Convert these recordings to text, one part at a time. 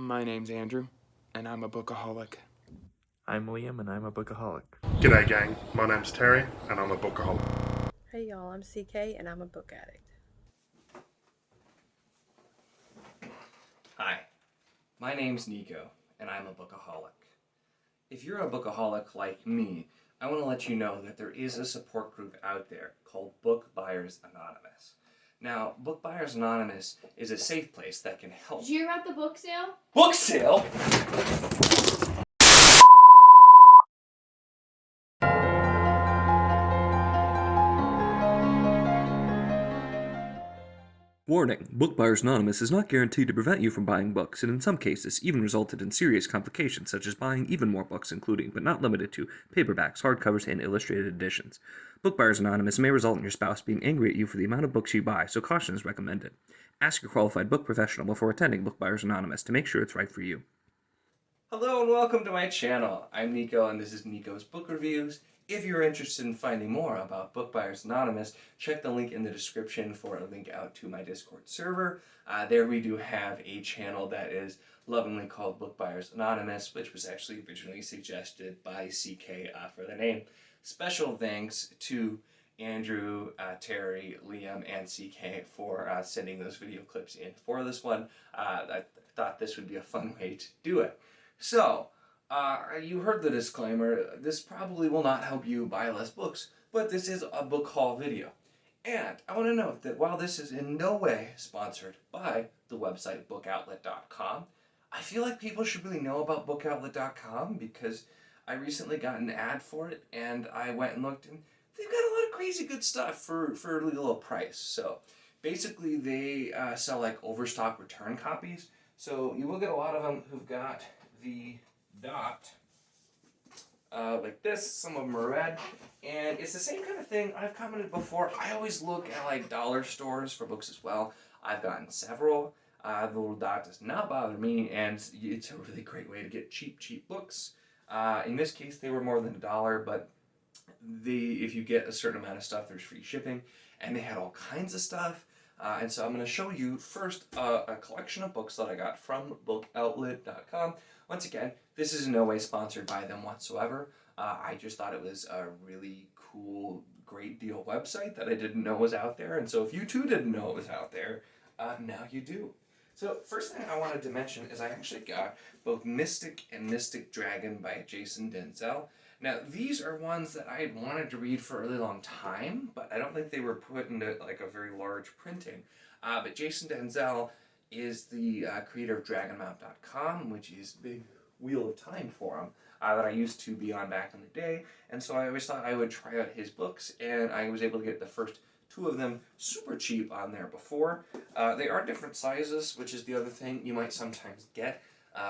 My name's Andrew, and I'm a bookaholic. I'm Liam, and I'm a bookaholic. G'day gang, my name's Terry, and I'm a bookaholic. Hey y'all, I'm CK, and I'm a book addict. Hi, my name's Nico, and I'm a bookaholic. If you're a bookaholic like me, I want to let you know that there is a support group out there called Book Buyers Anonymous. Now, Book Buyers Anonymous is a safe place that can help. Did you hear about the book sale? Book sale? Warning, Book Buyers Anonymous is not guaranteed to prevent you from buying books, and in some cases even resulted in serious complications such as buying even more books, including, but not limited to, paperbacks, hardcovers, and illustrated editions. Book Buyers Anonymous may result in your spouse being angry at you for the amount of books you buy, so caution is recommended. Ask your qualified book professional before attending Book Buyers Anonymous to make sure it's right for you. Hello and welcome to my channel. I'm Nico and this is Nico's Book Reviews. If you're interested in finding more about Book Buyers Anonymous, check the link in the description for a link out to my Discord server. There we do have a channel that is lovingly called Book Buyers Anonymous, which was actually originally suggested by CK for the name. Special thanks to Andrew, Terry, Liam, and CK for sending those video clips in for this one. I thought this would be a fun way to do it. So, you heard the disclaimer. This probably will not help you buy less books, but this is a book haul video. And I want to note that while this is in no way sponsored by the website bookoutlet.com, I feel like people should really know about bookoutlet.com because I recently got an ad for it and I went and looked and they've got a lot of crazy good stuff for a really low price. So basically they sell like overstock return copies. So you will get a lot of them who've got the dot like this. Some of them are red, and it's the same kind of thing. I've commented before, I always look at like dollar stores for books as well. I've gotten several. The little dot does not bother me, and it's a really great way to get cheap books. In this case they were more than $1, but if you get a certain amount of stuff, there's free shipping, and they had all kinds of stuff. And so I'm going to show you first a collection of books that I got from bookoutlet.com. Once again, this is in no way sponsored by them whatsoever. I just thought it was a really cool, great deal website that I didn't know was out there. And so if you too didn't know it was out there, now you do. So first thing I wanted to mention is I actually got both Mystic and Mystic Dragon by Jason Denzel. Now, these are ones that I had wanted to read for a really long time, but I don't think they were put into like a very large printing. But Jason Denzel is the creator of DragonMount.com, which is big Wheel of Time forum that I used to be on back in the day. And so I always thought I would try out his books, and I was able to get the first 2 of them super cheap on there before. They are different sizes, which is the other thing you might sometimes get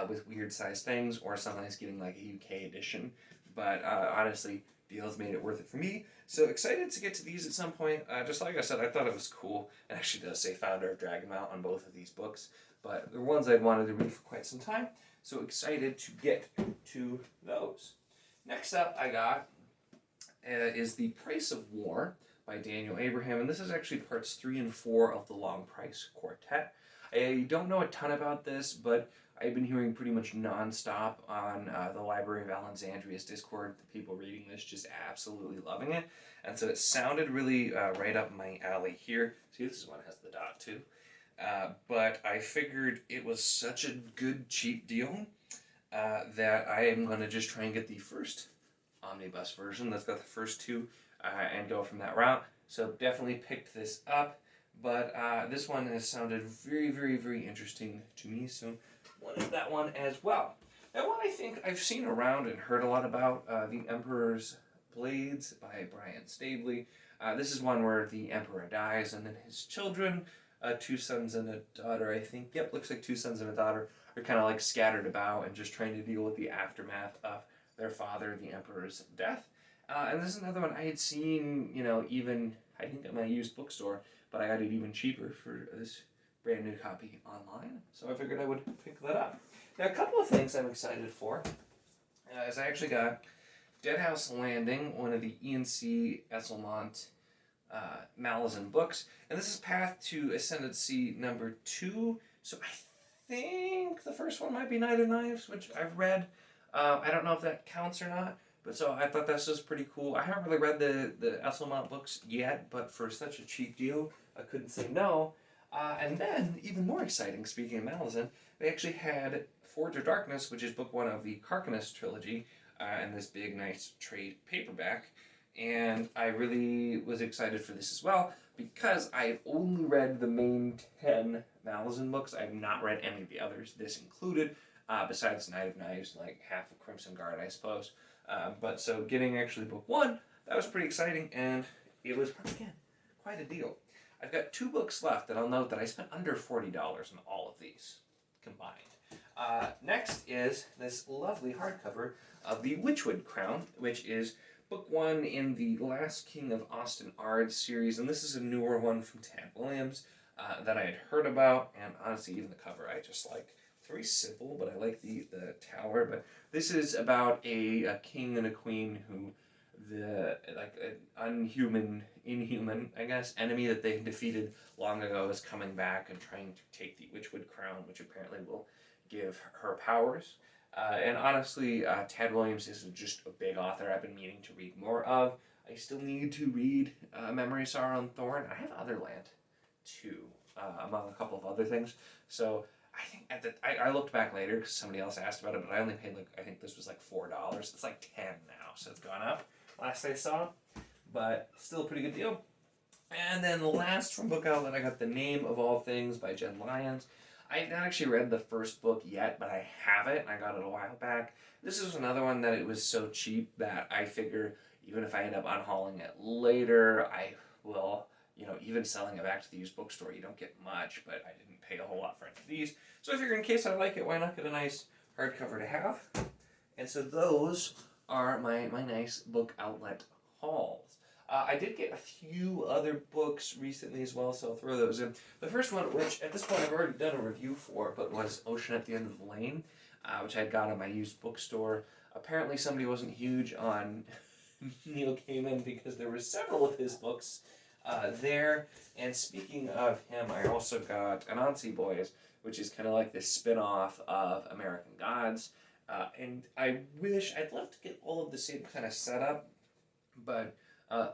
with weird size things, or sometimes getting like a UK edition. But honestly, deals made it worth it for me. So excited to get to these at some point. Just like I said, I thought it was cool. It actually does say founder of Dragonmount on both of these books. But they're ones I'd wanted to read for quite some time. So excited to get to those. Next up I got is The Price of War by Daniel Abraham. And this is actually parts 3 and 4 of the Long Price Quartet. I don't know a ton about this, but I've been hearing pretty much non-stop on the Library of Alexandria's Discord, the people reading this just absolutely loving it. And so it sounded really right up my alley here. See, this is one that has the dot too. But I figured it was such a good, cheap deal that I am going to just try and get the first omnibus version that's got the first 2 and go from that route. So definitely picked this up. But this one has sounded very interesting to me, so wanted that one as well. That one I think I've seen around and heard a lot about, The Emperor's Blades by Brian Staveley. This is one where the Emperor dies and then his children, 2 sons and a daughter, I think. Yep, looks like 2 sons and a daughter are kind of like scattered about and just trying to deal with the aftermath of their father, the Emperor's death. And this is another one I had seen, even, I think at my used bookstore, but I got it even cheaper for this brand new copy online. So I figured I would pick that up. Now, a couple of things I'm excited for is I actually got Deadhouse Landing, one of the E&C Esselmont Malazan books. And this is Path to Ascendancy number 2. So I think the first one might be Knight of Knives, which I've read. I don't know if that counts or not, but so I thought this was pretty cool. I haven't really read the Esselmont books yet, but for such a cheap deal, I couldn't say no. And then, even more exciting, speaking of Malazan, they actually had Forge of Darkness, which is book one of the Carcanos trilogy, and this big, nice trade paperback. And I really was excited for this as well, because I've only read the main 10 Malazan books. I've not read any of the others, this included, besides Knight of Knives, like half of Crimson Guard, I suppose. But so getting actually book one, that was pretty exciting, and it was, once again, quite a deal. I've got 2 books left, and I'll note that I spent under $40 on all of these combined. Next is this lovely hardcover of the Witchwood Crown, which is book 1 in the Last King of Austin Ard series, and this is a newer one from Tad Williams that I had heard about, and honestly, even the cover I just like. It's very simple, but I like the tower. But this is about a king and a queen who an inhuman, I guess, enemy that they defeated long ago is coming back and trying to take the Witchwood Crown, which apparently will give her powers. And honestly, Tad Williams is just a big author I've been meaning to read more of. I still need to read Memory, Sorrow, and Thorn. I have Otherland, too, among a couple of other things. So I think I looked back later because somebody else asked about it, but I only paid, I think this was like $4. It's like $10 now, so it's gone up last I saw. But still a pretty good deal. And then last from Book Outlet, I got The Name of All Things by Jen Lyons. I have not actually read the first book yet, but I have it, and I got it a while back. This is another one that it was so cheap that I figure even if I end up unhauling it later, I will, even selling it back to the used bookstore, you don't get much, but I didn't pay a whole lot for any of these. So I figure in case I like it, why not get a nice hardcover to have? And so those are my nice Book Outlet hauls. I did get a few other books recently as well, so I'll throw those in. The first one, which at this point I've already done a review for, but was Ocean at the End of the Lane, which I got in my used bookstore. Apparently somebody wasn't huge on Neil Gaiman because there were several of his books there. And speaking of him, I also got Anansi Boys, which is kind of like this spin-off of American Gods. And I'd love to get all of the same kind of setup, but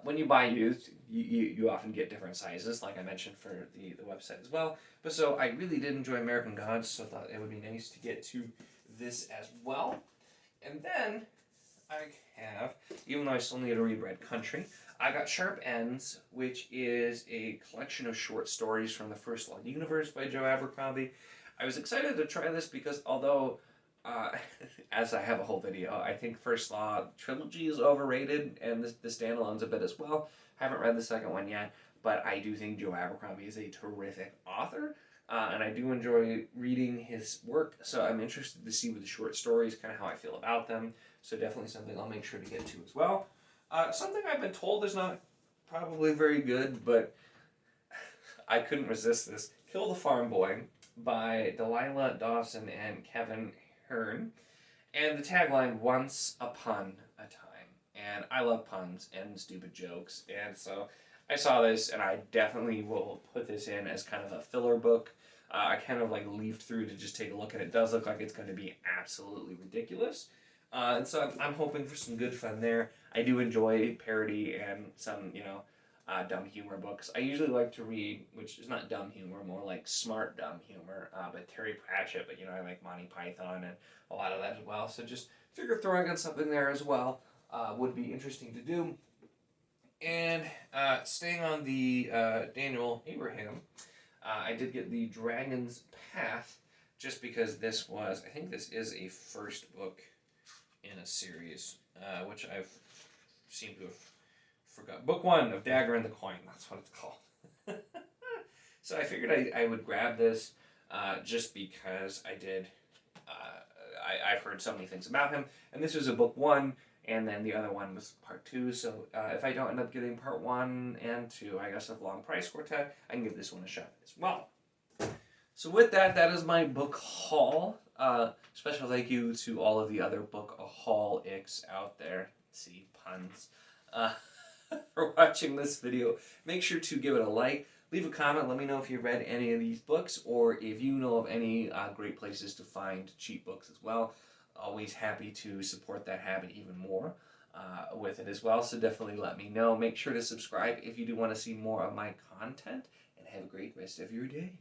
when you buy used, you often get different sizes, like I mentioned for the website as well. But so I really did enjoy American Gods, so I thought it would be nice to get to this as well. And then I have, even though I still need to read Red Country, I got Sharp Ends, which is a collection of short stories from the First Law universe by Joe Abercrombie. I was excited to try this because although as I have a whole video, I think First Law trilogy is overrated, and the standalone's a bit as well. Haven't read the second one yet, but I do think Joe Abercrombie is a terrific author, and I do enjoy reading his work, so I'm interested to see with the short stories kind of how I feel about them, so definitely something I'll make sure to get to as well. Something I've been told is not probably very good, but I couldn't resist this. Kill the Farm Boy by Delilah Dawson and Kevin Hearn, and the tagline, Once Upon a Time. And I love puns and stupid jokes, and so I saw this, and I definitely will put this in as kind of a filler book. I kind of leafed through to just take a look, and it does look like it's going to be absolutely ridiculous. And so I'm hoping for some good fun there. I do enjoy parody and some, dumb humor books. I usually like to read, which is not dumb humor, more like smart dumb humor, but Terry Pratchett, but I like Monty Python and a lot of that as well. So just figure throwing in something there as well would be interesting to do. And staying on the Daniel Abraham, I did get the Dragon's Path just because I think this is a first book in a series, which I've seemed to have forgot. Book 1 of Dagger and the Coin, that's what it's called. So I figured I would grab this just because I've heard so many things about him, and this was a book 1, and then the other one was part 2, so if I don't end up getting part 1 and 2, I guess, of Long Price Quartet, I can give this one a shot as well. So with that is my book haul. Special thank you to all of the other book haul-icks out there. See, puns. For watching this video. Make sure to give it a like, Leave a comment. Let me know if you've read any of these books or if you know of any great places to find cheap books as well. Always happy to support that habit even more with it as well. So definitely let me know. Make sure to subscribe if you do want to see more of my content, and have a great rest of your day.